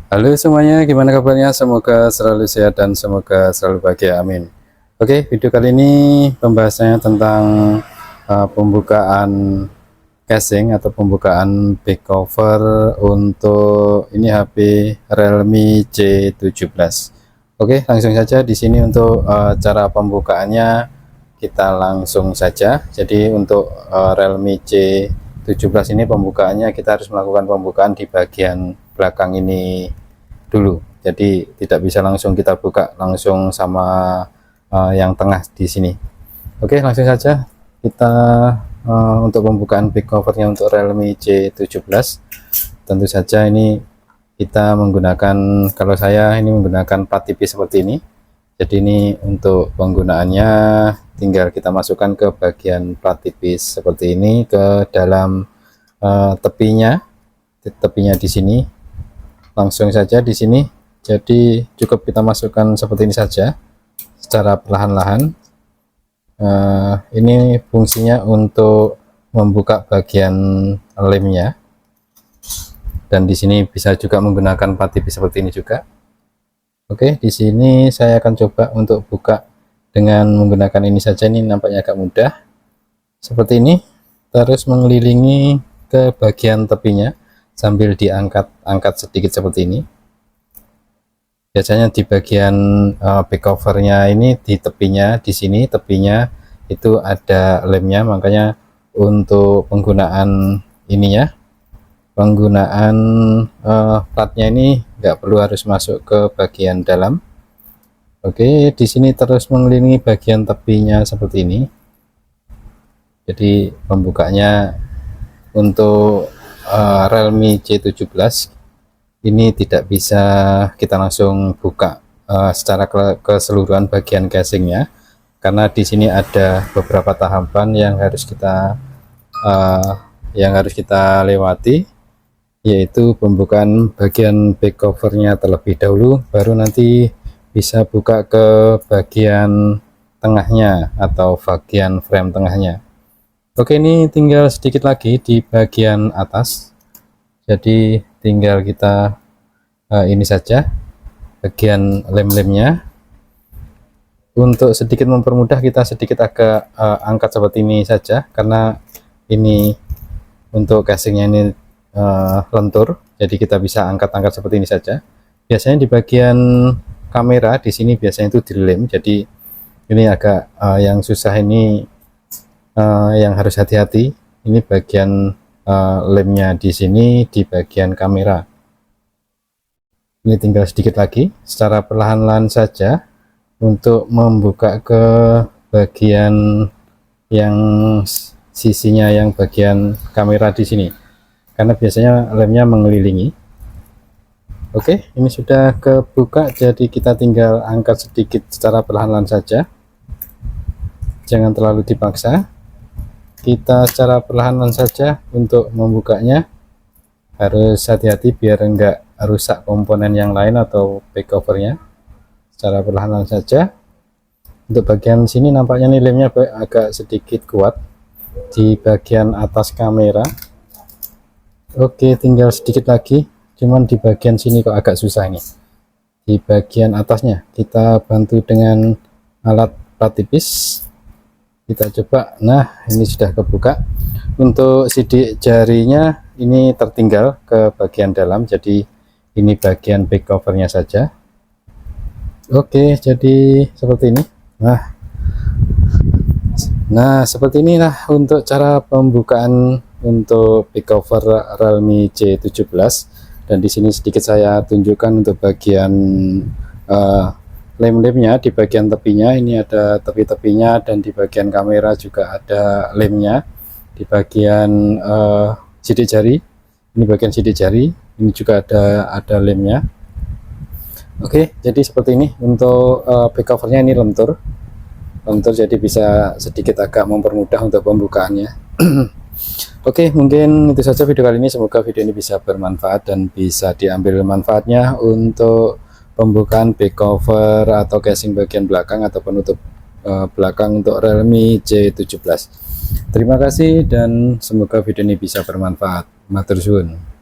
Halo semuanya, gimana kabarnya? Semoga selalu sehat dan semoga selalu bahagia, amin. Oke, video kali ini pembahasannya tentang pembukaan casing atau pembukaan back cover untuk ini HP Realme C17. Oke, langsung saja di sini untuk cara pembukaannya kita langsung saja. Jadi untuk Realme C17 ini pembukaannya kita harus melakukan pembukaan di bagian belakang ini dulu. Jadi tidak bisa langsung kita buka langsung sama yang tengah di sini. Oke, langsung saja kita untuk pembukaan back covernya untuk Realme C17. Tentu saja ini kita menggunakan, kalau saya ini menggunakan plat tipis seperti ini. Jadi ini untuk penggunaannya tinggal kita masukkan ke bagian plat tipis seperti ini ke dalam tepinya di sini. Langsung saja di sini. Jadi cukup kita masukkan seperti ini saja secara perlahan-lahan. Ini fungsinya untuk membuka bagian lemnya, dan di sini bisa juga menggunakan plat tipis seperti ini juga. Oke, di sini saya akan coba untuk buka dengan menggunakan ini saja. Ini nampaknya agak mudah seperti ini, terus mengelilingi ke bagian tepinya sambil diangkat sedikit seperti ini. Biasanya di bagian back covernya ini di tepinya, di sini tepinya itu ada lemnya, makanya untuk penggunaan ininya, penggunaan platnya ini nggak perlu harus masuk ke bagian dalam. Oke, di sini terus mengelilingi bagian tepinya seperti ini. Jadi pembukanya untuk Realme C17 ini tidak bisa kita langsung buka secara keseluruhan bagian casingnya, karena di sini ada beberapa tahapan yang harus kita lewati, yaitu pembukaan bagian back covernya terlebih dahulu, baru nanti bisa buka ke bagian tengahnya atau bagian frame tengahnya. Oke, ini tinggal sedikit lagi di bagian atas, jadi tinggal kita ini saja bagian lem-lemnya. Untuk sedikit mempermudah, kita sedikit agak angkat seperti ini saja, karena ini untuk casingnya ini lentur, jadi kita bisa angkat-angkat seperti ini saja. Biasanya di bagian kamera di sini biasanya itu dilem, jadi ini agak yang susah ini, yang harus hati-hati ini bagian lemnya di sini di bagian kamera. Ini tinggal sedikit lagi, secara perlahan-lahan saja untuk membuka ke bagian yang sisinya, yang bagian kamera di sini, karena biasanya lemnya mengelilingi. Oke, ini sudah kebuka, jadi kita tinggal angkat sedikit secara perlahan-lahan saja, jangan terlalu dipaksa. Kita secara perlahan-lahan saja untuk membukanya, harus hati-hati biar enggak rusak komponen yang lain atau back covernya. Secara perlahan-lahan saja. Untuk bagian sini nampaknya nih lemnya agak sedikit kuat di bagian atas kamera. Oke, tinggal sedikit lagi, cuman di bagian sini kok agak susah ini. Di bagian atasnya kita bantu dengan alat plat tipis, kita coba. Nah, ini sudah kebuka. Untuk sidik jarinya ini tertinggal ke bagian dalam, jadi ini bagian back covernya saja. Oke, jadi seperti ini. Nah seperti inilah untuk cara pembukaan untuk back cover Realme C17. Dan di sini sedikit saya tunjukkan untuk bagian lem-lemnya di bagian tepinya. Ini ada tepi-tepinya, dan di bagian kamera juga ada lemnya. Di bagian sidik jari, ini bagian sidik jari, ini juga ada lemnya. Oke, jadi seperti ini untuk back covernya. Ini lentur, jadi bisa sedikit agak mempermudah untuk pembukaannya. Oke, mungkin itu saja video kali ini. Semoga video ini bisa bermanfaat dan bisa diambil manfaatnya untuk pembukaan back cover atau casing bagian belakang atau penutup belakang untuk Realme C17. Terima kasih dan semoga video ini bisa bermanfaat. Matur suwun.